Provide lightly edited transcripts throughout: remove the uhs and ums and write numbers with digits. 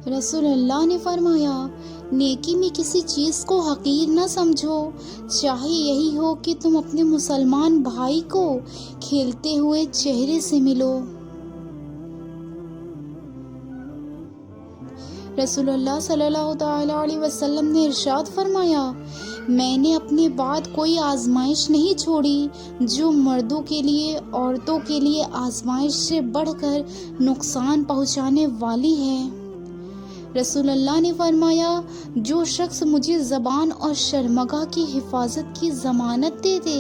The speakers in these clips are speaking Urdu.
رسول اللہ نے فرمایا، نیکی میں کسی چیز کو حقیر نہ سمجھو، چاہے یہی ہو کہ تم اپنے مسلمان بھائی کو کھیلتے ہوئے چہرے سے ملو۔ رسول اللہ صلی اللہ تعالی علیہ وسلم نے ارشاد فرمایا، میں نے اپنے بعد کوئی آزمائش نہیں چھوڑی جو مردوں کے لیے عورتوں کے لیے آزمائش سے بڑھ کر نقصان پہنچانے والی ہے۔ رسول اللہ نے فرمایا، جو شخص مجھے زبان اور شرمگاہ کی حفاظت کی ضمانت دے دے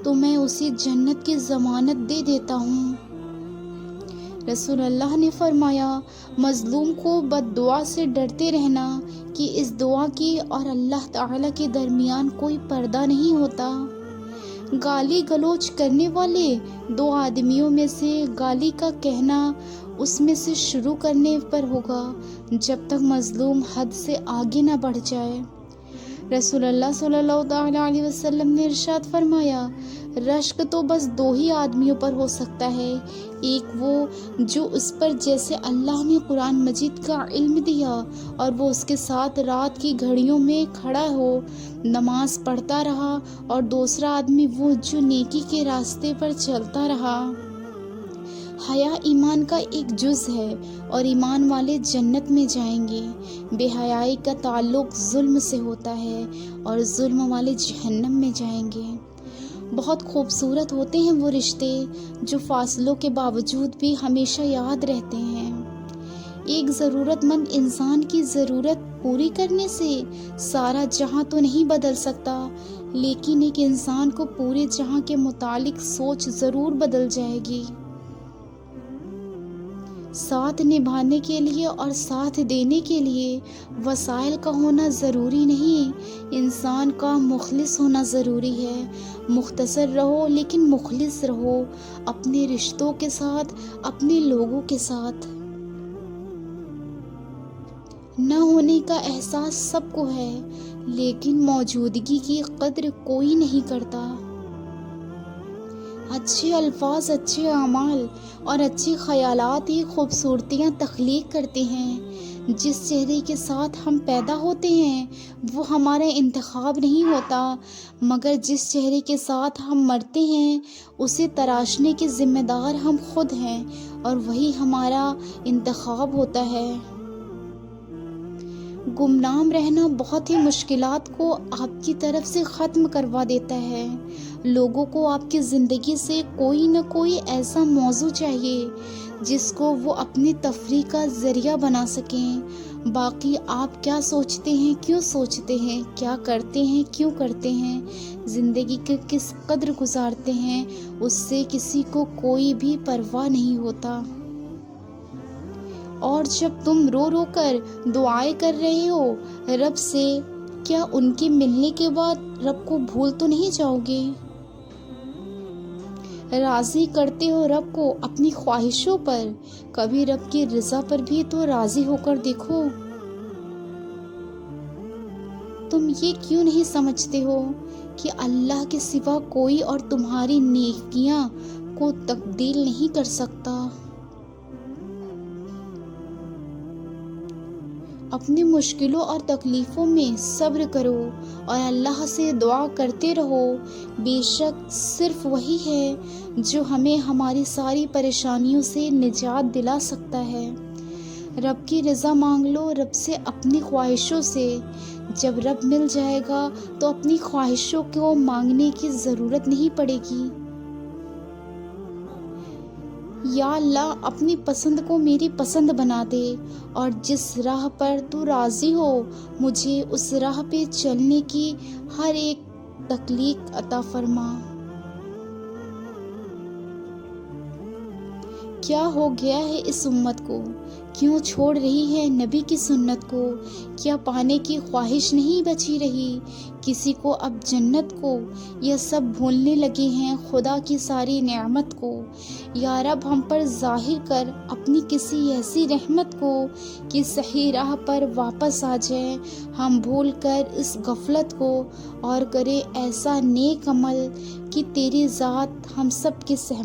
تو میں اسے جنت کی ضمانت دے دیتا ہوں۔ رسول اللہ نے فرمایا، مظلوم کو بد دعا سے ڈرتے رہنا کہ اس دعا کے اور اللہ تعالیٰ کے درمیان کوئی پردہ نہیں ہوتا۔ گالی گلوچ کرنے والے دو آدمیوں میں سے گالی کا کہنا اس میں سے شروع کرنے پر ہوگا جب تک مظلوم حد سے آگے نہ بڑھ جائے۔ رسول اللہ صلی اللہ تعالی علیہ وسلم نے ارشاد فرمایا، رشک تو بس دو ہی آدمیوں پر ہو سکتا ہے، ایک وہ جو اس پر جیسے اللہ نے قرآن مجید کا علم دیا اور وہ اس کے ساتھ رات کی گھڑیوں میں کھڑا ہو نماز پڑھتا رہا، اور دوسرا آدمی وہ جو نیکی کے راستے پر چلتا رہا۔ حیا ایمان کا ایک جز ہے اور ایمان والے جنت میں جائیں گے۔ بے حیائی کا تعلق ظلم سے ہوتا ہے اور ظلم والے جہنم میں جائیں گے۔ بہت خوبصورت ہوتے ہیں وہ رشتے جو فاصلوں کے باوجود بھی ہمیشہ یاد رہتے ہیں۔ ایک ضرورت مند انسان کی ضرورت پوری کرنے سے سارا جہاں تو نہیں بدل سکتا، لیکن ایک انسان کو پورے جہاں کے متعلق سوچ ضرور بدل جائے گی۔ ساتھ نبھانے کے لیے اور ساتھ دینے کے لیے وسائل کا ہونا ضروری نہیں، انسان کا مخلص ہونا ضروری ہے۔ مختصر رہو لیکن مخلص رہو، اپنے رشتوں کے ساتھ، اپنے لوگوں کے ساتھ۔ نہ ہونے کا احساس سب کو ہے، لیکن موجودگی کی قدر کوئی نہیں کرتا۔ اچھے الفاظ، اچھے اعمال اور اچھے خیالات ہی خوبصورتیاں تخلیق کرتے ہیں۔ جس چہرے کے ساتھ ہم پیدا ہوتے ہیں وہ ہمارا انتخاب نہیں ہوتا، مگر جس چہرے کے ساتھ ہم مرتے ہیں اسے تراشنے کے ذمہ دار ہم خود ہیں، اور وہی ہمارا انتخاب ہوتا ہے۔ گمنام رہنا بہت ہی مشکلات کو آپ کی طرف سے ختم کروا دیتا ہے۔ لوگوں کو آپ کی زندگی سے کوئی نہ کوئی ایسا موضوع چاہیے جس کو وہ اپنی تفریح کا ذریعہ بنا سکیں۔ باقی آپ کیا سوچتے ہیں، کیوں سوچتے ہیں، کیا کرتے ہیں، کیوں کرتے ہیں، زندگی کے کس قدر گزارتے ہیں، اس سے کسی کو کوئی بھی پرواہ نہیں ہوتا۔ اور جب تم رو رو کر دعائیں کر رہے ہو رب سے، کیا ان کے ملنے کے بعد رب کو بھول تو نہیں جاؤ گے؟ راضی کرتے ہو رب کو اپنی خواہشوں پر، کبھی رب کی رضا پر بھی تو راضی ہو کر دیکھو۔ تم یہ کیوں نہیں سمجھتے ہو کہ اللہ کے سوا کوئی اور تمہاری نیکیاں کو تبدیل نہیں کر سکتا؟ اپنی مشکلوں اور تکلیفوں میں صبر کرو اور اللہ سے دعا کرتے رہو، بے شک صرف وہی ہے جو ہمیں ہماری ساری پریشانیوں سے نجات دلا سکتا ہے۔ رب کی رضا مانگ لو رب سے اپنی خواہشوں سے، جب رب مل جائے گا تو اپنی خواہشوں کو مانگنے کی ضرورت نہیں پڑے گی۔ یا اللہ اپنی پسند کو میری پسند بنا دے، اور جس راہ پر تو راضی ہو مجھے اس راہ پہ چلنے کی ہر ایک توفیق عطا فرما۔ کیا ہو گیا ہے اس امت کو، کیوں چھوڑ رہی ہے نبی کی سنت کو؟ کیا پانے کی خواہش نہیں بچی رہی کسی کو اب جنت کو؟ یہ سب بھولنے لگے ہیں خدا کی ساری نعمت کو۔ یا رب ہم پر ظاہر کر اپنی کسی ایسی رحمت کو کہ صحیح راہ پر واپس آ جائے ہم بھول کر اس غفلت کو، اور کرے ایسا نیک عمل کہ تیری ذات ہم سب کے سہمت